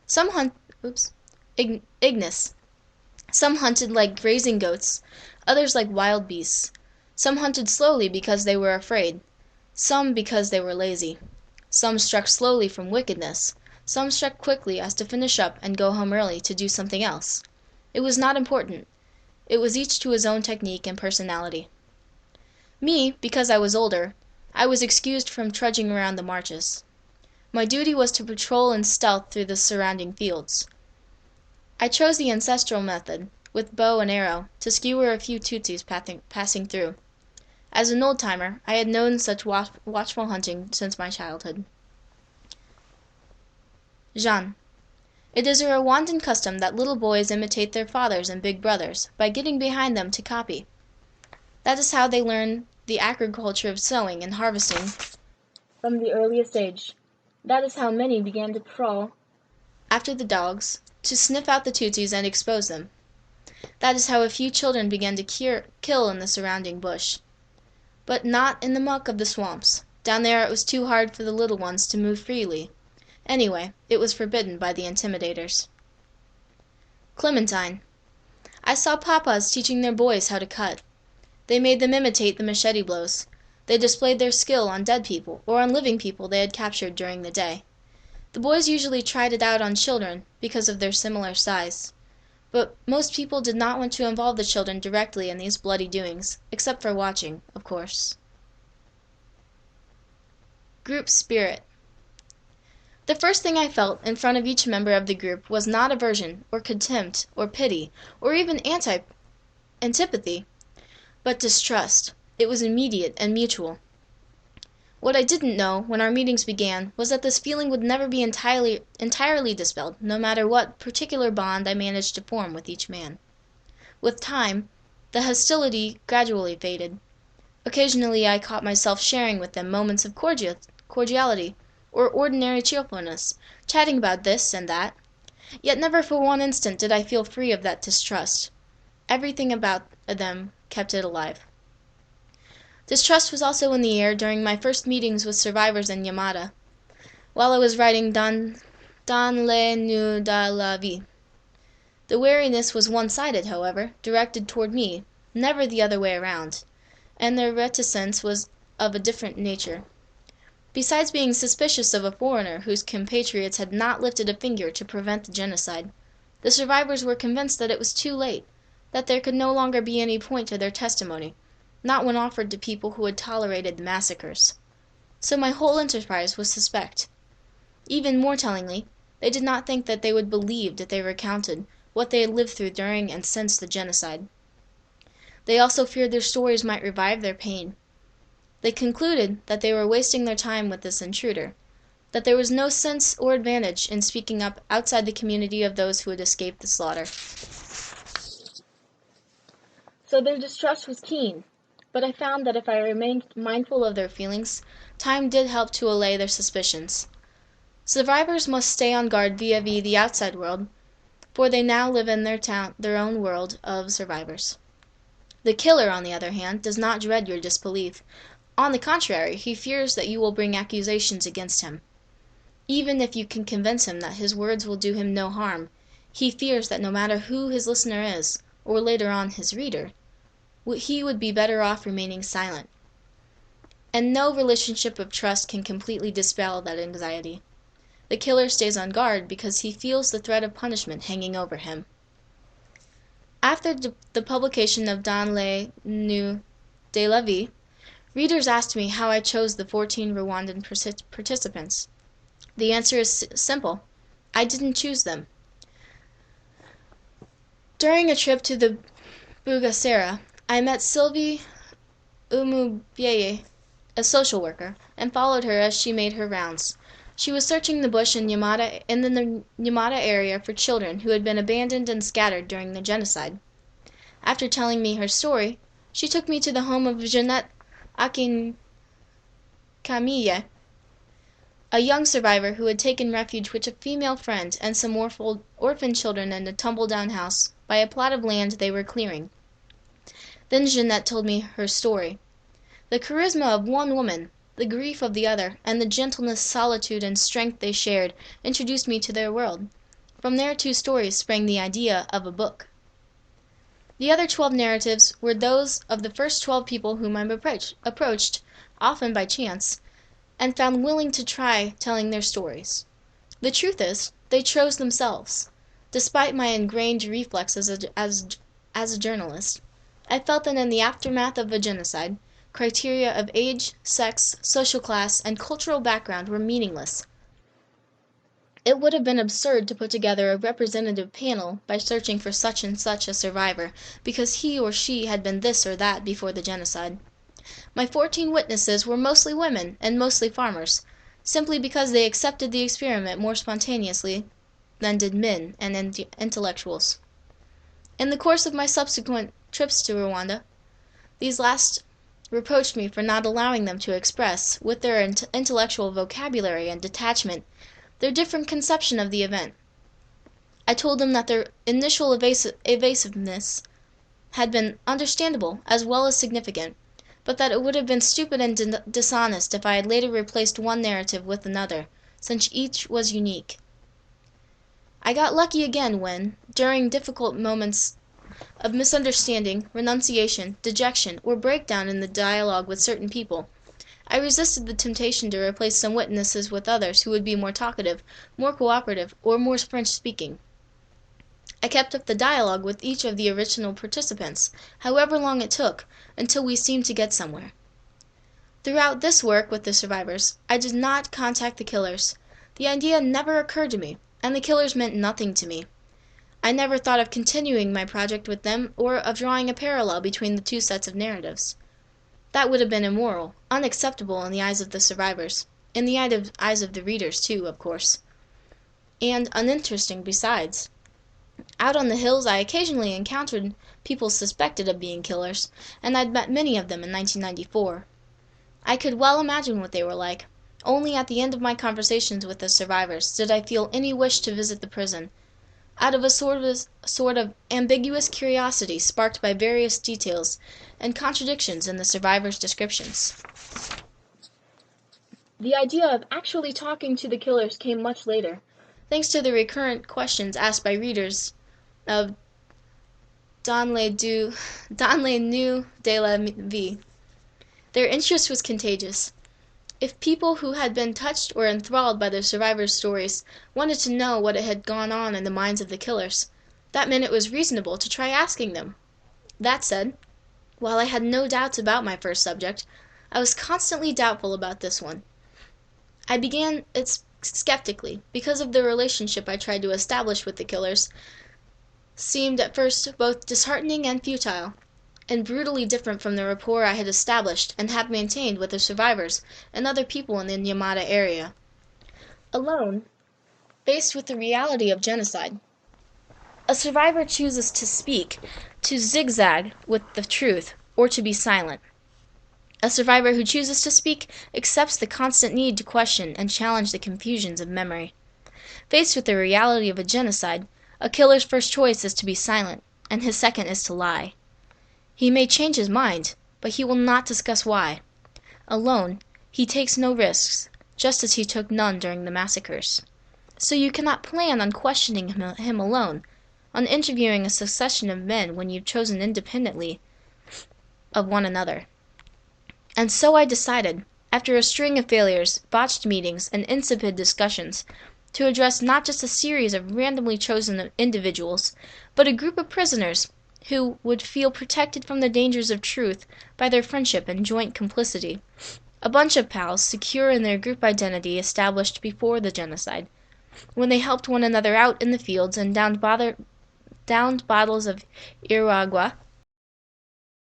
Some hunt, oops, Ignis. Some hunted like grazing goats, others like wild beasts. Some hunted slowly because they were afraid, some because they were lazy. Some struck slowly from wickedness, some struck quickly as to finish up and go home early to do something else. It was not important. It was each to his own technique and personality. Me, because I was older, I was excused from trudging around the marches. My duty was to patrol in stealth through the surrounding fields. I chose the ancestral method, with bow and arrow, to skewer a few Tutsis passing through. As an old-timer, I had known such watchful hunting since my childhood. Jean. It is a Rwandan custom that little boys imitate their fathers and big brothers by getting behind them to copy. That is how they learn the agriculture of sowing and harvesting from the earliest age. That is how many began to crawl after the dogs, to sniff out the Tutsis and expose them. That is how a few children began to kill in the surrounding bush. But not in the muck of the swamps. Down there it was too hard for the little ones to move freely. Anyway, it was forbidden by the intimidators. Clementine. I saw papas teaching their boys how to cut. They made them imitate the machete blows. They displayed their skill on dead people or on living people they had captured during the day. The boys usually tried it out on children because of their similar size. But most people did not want to involve the children directly in these bloody doings, except for watching, of course. Group spirit. The first thing I felt in front of each member of the group was not aversion, or contempt, or pity, or even antipathy, but distrust. It was immediate and mutual. What I didn't know, when our meetings began, was that this feeling would never be entirely dispelled, no matter what particular bond I managed to form with each man. With time, the hostility gradually faded. Occasionally I caught myself sharing with them moments of cordiality, or ordinary cheerfulness, chatting about this and that. Yet never for one instant did I feel free of that distrust. Everything about them kept it alive. Distrust was also in the air during my first meetings with survivors in Yamata, while I was writing Dans le nu de la vie. The wariness was one-sided, however, directed toward me, never the other way around, and their reticence was of a different nature. Besides being suspicious of a foreigner whose compatriots had not lifted a finger to prevent the genocide, the survivors were convinced that it was too late, that there could no longer be any point to their testimony, not when offered to people who had tolerated the massacres. So my whole enterprise was suspect. Even more tellingly, they did not think that they would believe if they recounted what they had lived through during and since the genocide. They also feared their stories might revive their pain. They concluded that they were wasting their time with this intruder, that there was no sense or advantage in speaking up outside the community of those who had escaped the slaughter. So their distrust was keen, but I found that if I remained mindful of their feelings, time did help to allay their suspicions. Survivors must stay on guard vis-a-vis the outside world, for they now live in their own world of survivors. The killer, on the other hand, does not dread your disbelief. On the contrary, he fears that you will bring accusations against him. Even if you can convince him that his words will do him no harm, he fears that no matter who his listener is, or later on his reader, he would be better off remaining silent. And no relationship of trust can completely dispel that anxiety. The killer stays on guard because he feels the threat of punishment hanging over him. After the publication of Dans le nu de la vie, readers asked me how I chose the 14 Rwandan participants. The answer is simple. I didn't choose them. During a trip to the Bugesera, I met Sylvie Umubyeye, a social worker, and followed her as she made her rounds. She was searching the bush in the Yamata area for children who had been abandoned and scattered during the genocide. After telling me her story, she took me to the home of Jeanette Akinkamille, a young survivor who had taken refuge with a female friend and some orphan children in a tumble-down house by a plot of land they were clearing. Then Jeanette told me her story. The charisma of one woman, the grief of the other, and the gentleness, solitude, and strength they shared introduced me to their world. From their two stories sprang the idea of a book. The other 12 narratives were those of the first 12 people whom I approached, often by chance, and found willing to try telling their stories. The truth is, they chose themselves. Despite my ingrained reflex as a journalist, I felt that in the aftermath of a genocide, criteria of age, sex, social class, and cultural background were meaningless. It would have been absurd to put together a representative panel by searching for such and such a survivor because he or she had been this or that before the genocide. My 14 witnesses were mostly women and mostly farmers, simply because they accepted the experiment more spontaneously than did men and intellectuals. In the course of my subsequent trips to Rwanda, these last reproached me for not allowing them to express, with their intellectual vocabulary and detachment, their different conception of the event. I told them that their initial evasiveness had been understandable as well as significant, but that it would have been stupid and dishonest if I had later replaced one narrative with another, since each was unique. I got lucky again when, during difficult moments of misunderstanding, renunciation, dejection, or breakdown in the dialogue with certain people, I resisted the temptation to replace some witnesses with others who would be more talkative, more cooperative, or more French-speaking. I kept up the dialogue with each of the original participants, however long it took, until we seemed to get somewhere. Throughout this work with the survivors, I did not contact the killers. The idea never occurred to me, and the killers meant nothing to me. I never thought of continuing my project with them or of drawing a parallel between the two sets of narratives. That would have been immoral, unacceptable in the eyes of the survivors, in the eyes of the readers, too, of course, and uninteresting besides. Out on the hills I occasionally encountered people suspected of being killers, and I'd met many of them in 1994. I could well imagine what they were like. Only at the end of my conversations with the survivors did I feel any wish to visit the prison, out of a sort of ambiguous curiosity sparked by various details and contradictions in the survivors' descriptions. The idea of actually talking to the killers came much later, thanks to the recurrent questions asked by readers of Dans les Nuits de la Vie. Their interest was contagious. If people who had been touched or enthralled by the survivors' stories wanted to know what had gone on in the minds of the killers, that meant it was reasonable to try asking them. That said, while I had no doubts about my first subject, I was constantly doubtful about this one. I began it skeptically, because of the relationship I tried to establish with the killers seemed at first both disheartening and futile, and brutally different from the rapport I had established and had maintained with the survivors and other people in the Nyamata area. Alone, faced with the reality of genocide, a survivor chooses to speak, to zigzag with the truth, or to be silent. A survivor who chooses to speak accepts the constant need to question and challenge the confusions of memory. Faced with the reality of a genocide, a killer's first choice is to be silent, and his second is to lie. He may change his mind, but he will not discuss why. Alone, he takes no risks, just as he took none during the massacres. So you cannot plan on questioning him alone, on interviewing a succession of men when you've chosen independently of one another. And so I decided, after a string of failures, botched meetings, and insipid discussions, to address not just a series of randomly chosen individuals, but a group of prisoners who would feel protected from the dangers of truth by their friendship and joint complicity. A bunch of pals secure in their group identity established before the genocide, when they helped one another out in the fields and downed bottles of Iragua